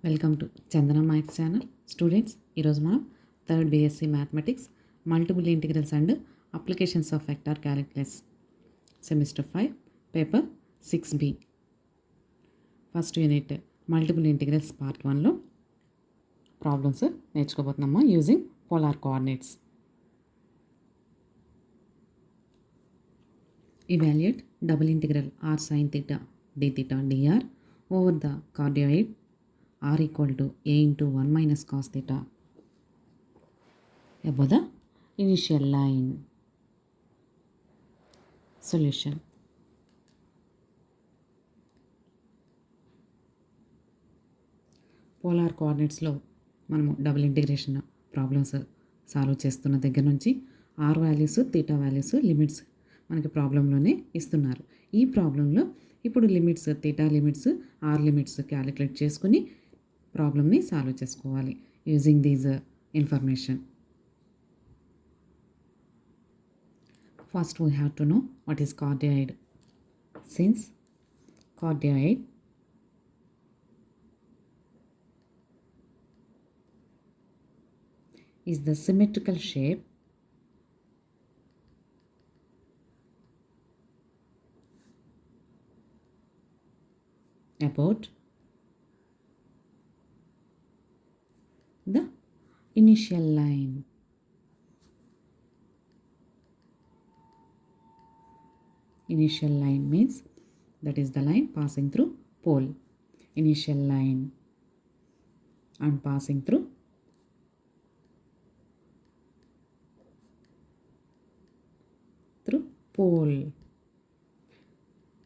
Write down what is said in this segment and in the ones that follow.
Welcome to Chandana maths channel. Students, ఈరోజు మనం third BSc mathematics multiple integrals and applications of vector calculus semester 5 paper 6B first unit multiple integrals part 1లో problems నేర్చుకోబోతున్నాము using polar coordinates. Evaluate double integral r sin theta d theta dr over the cardioid r equal to a into 1 minus cos theta above the initial line. Solution. Polar కోఆర్డినేట్స్లో మనము double integration problems solve చేస్తున్న దగ్గర నుంచి R values theta values limits మనకి ప్రాబ్లంలోనే ఇస్తున్నారు. ఈ ప్రాబ్లంలో ఇప్పుడు limits theta limits R limits calculate చేసుకుని ప్రాబ్లమ్ని సాల్వ్ చేసుకోవాలి using these information. First we have to know what is cardioid. Since cardioid is the symmetrical shape about the initial line. Initial line means that is the line passing through pole. Initial line and passing through pole.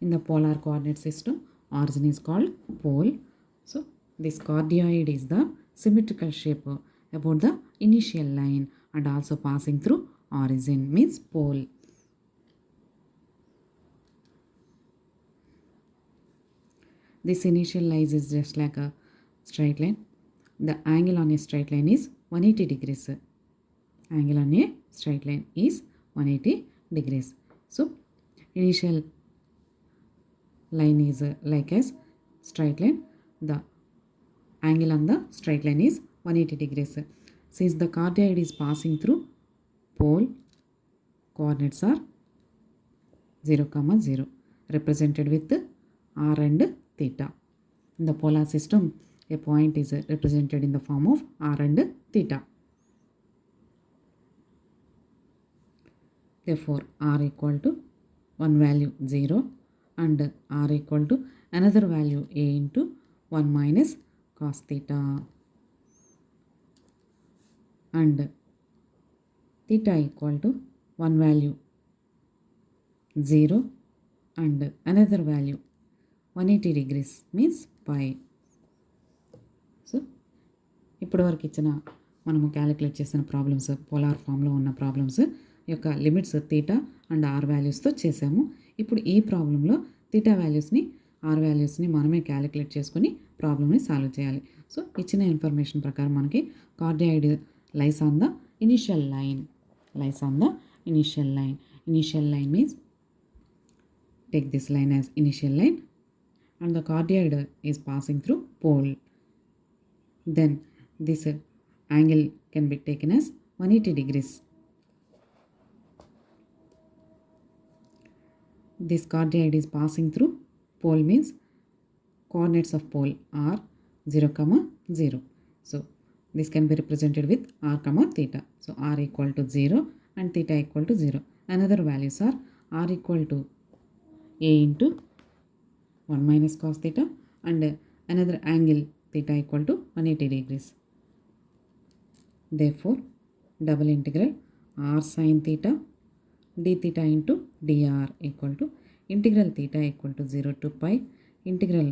In the polar coordinate system, origin is called pole. So this cardioid is the symmetrical shape about the initial line and also passing through origin means pole. This initial line is just like a straight line. The angle on a straight line is 180 degrees. Angle on a straight line is 180 degrees. So initial line is like as straight line. The angle on the straight line is 180 degrees. Since the cardioid is passing through pole, coordinates are 0, 0 represented with r and theta. In the polar system, a point is represented in the form of r and theta. Therefore, r equal to one value 0 and r equal to another value a into 1 minus cos theta and theta equal to one value 0 and another value 180 degrees means pi. So ఇప్పటివరకు ఇచ్చిన మనము calculate చేసిన problems polar ఫామ్లో ఉన్న problems యొక్క limits theta and are వాల్యూస్తో చేసాము. ఇప్పుడు ఈ ప్రాబ్లంలో తీటా వాల్యూస్ని ఆర్ వాల్యూస్ని మనమే క్యాలిక్యులేట్ చేసుకుని ప్రాబ్లమ్ని సాల్వ్ చేయాలి. సో ఇచ్చిన ఇన్ఫర్మేషన్ ప్రకారం మనకి cardioid lies on the initial line. Lies on the initial line. Initial line means take this line as initial line and the cardioid is passing through pole. Then this angle can be taken as 180 degrees. This cardioid is passing through pole means coordinates of pole are 0, 0. So this can be represented with r, theta. So r equal to 0 and theta equal to 0. Another values are r equal to a into 1 minus cos theta and another angle theta equal to 180 degrees. Therefore, double integral r sin theta d theta into dr equal to integral theta equal to 0 to pi integral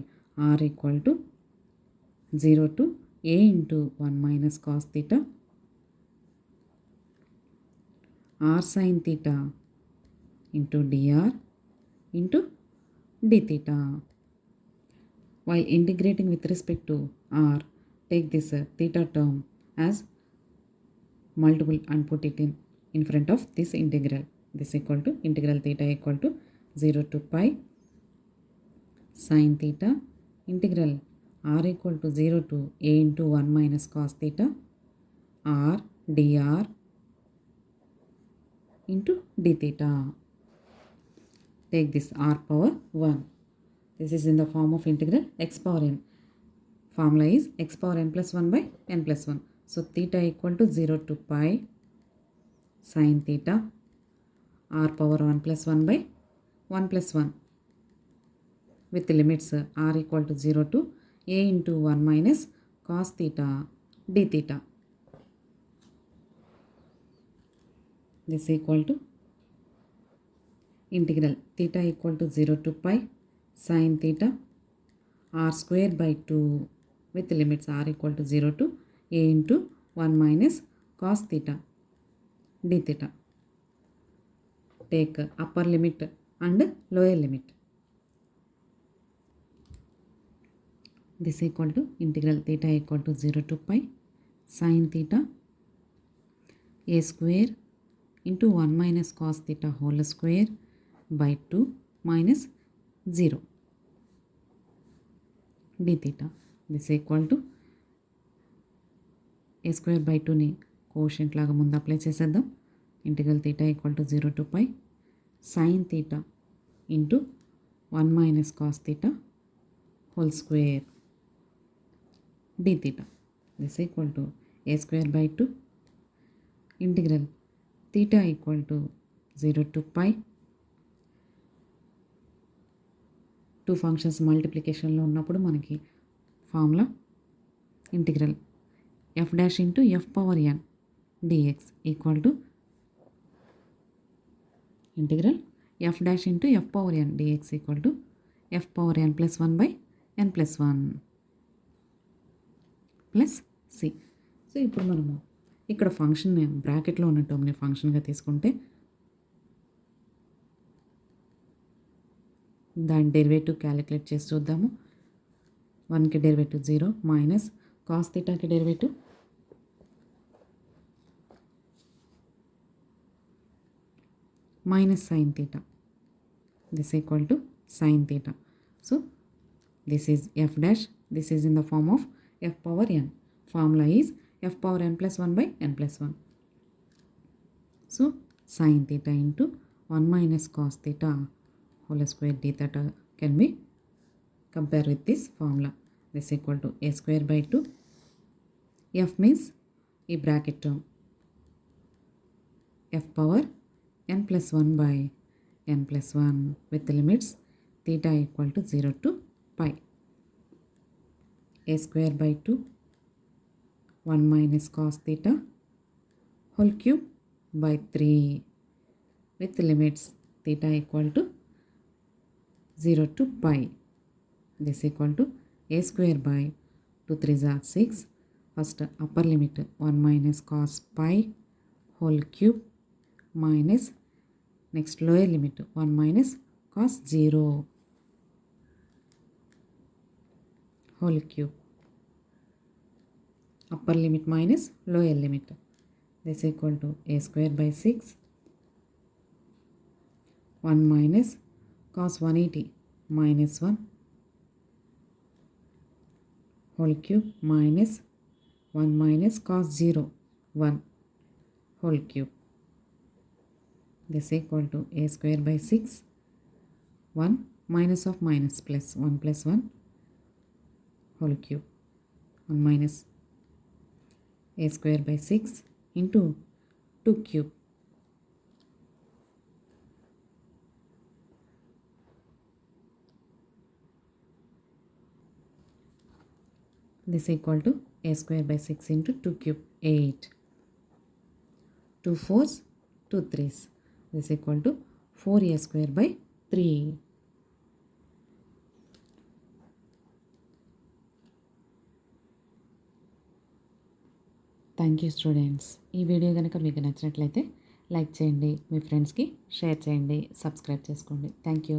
r equal to 0 to a into 1 minus cos theta r sin theta into dr into d theta. While integrating with respect to r, take this theta term as multiple and put it in front of this integral. This equal to integral theta equal to 0 to pi sin theta integral r equal to 0 to a into 1 minus cos theta r dr into d theta. Take this r power 1. This is in the form of integral x power n. Formula is x power n plus 1 by n plus 1. So theta equal to 0 to pi sin theta r power 1 plus 1 by 1 plus 1 with the limits r equal to 0 to a into 1 minus cos theta d theta. This equal to integral theta equal to 0 to pi sin theta r square by 2 with the limits r equal to 0 to a into 1 minus cos theta d theta. Take upper limit and lower limit. This equal to integral theta equal to 0 to pi sin theta a square into 1 minus cos theta whole square by 2 minus 0 d theta. This equal to a square by 2ని quotient లాగా ముందు apply చేసేద్దాం. Integral theta equal to 0 to pi sin theta into 1 minus cos theta whole square d theta. This equal to a square by 2 integral theta equal to 0 to pi 2 functions మల్టిప్లికేషన్లో ఉన్నప్పుడు మనకి formula integral f dash into f power n dx equal to integral f dash into f power n dx equal to f power n plus 1 by n plus 1 plus C. So ఇప్పుడు మనము ఇక్కడ function బ్రాకెట్లో ఉన్న టర్మ్ని ఫంక్షన్గా తీసుకుంటే దాని derivative calculate చేసి చూద్దాము. 1కి డెరివేటివ్ 0 మైనస్ కాస్ థీటాకి derivative minus sin theta. This equal to sin theta. So this is f dash. This is in the form of f power n. Formula is f power n plus 1 by n plus 1. So sin theta into 1 minus cos theta whole square d theta can be compared with this formula. This equal to a square by 2. F means a bracket term. F power n plus 1 by n plus 1 with the limits theta equal to 0 to pi. A square by 2 1 minus cos theta whole cube by 3 with the limits theta equal to 0 to pi. This equal to a square by 2 3s are 6. First upper limit 1 minus cos pi whole cube minus next lower limit 1 minus cos 0 whole cube. Upper limit minus lower limit. This equal to a square by 6 1 minus cos 180 minus 1 whole cube minus 1 minus cos 0 1 whole cube. This equal to a square by 6 1 minus of minus plus 1 plus 1 whole cube 1 minus a square by 6 into 2 cube. This equal to a square by 6 into 2 cube 8. 2 4s 2 3s. This equal to 4a square by 3. Thank you students. ఈ video కనుక మీకు నచ్చినట్లయితే like చేయండి, మీ ఫ్రెండ్స్కి share చేయండి, subscribe చేసుకోండి. Thank you.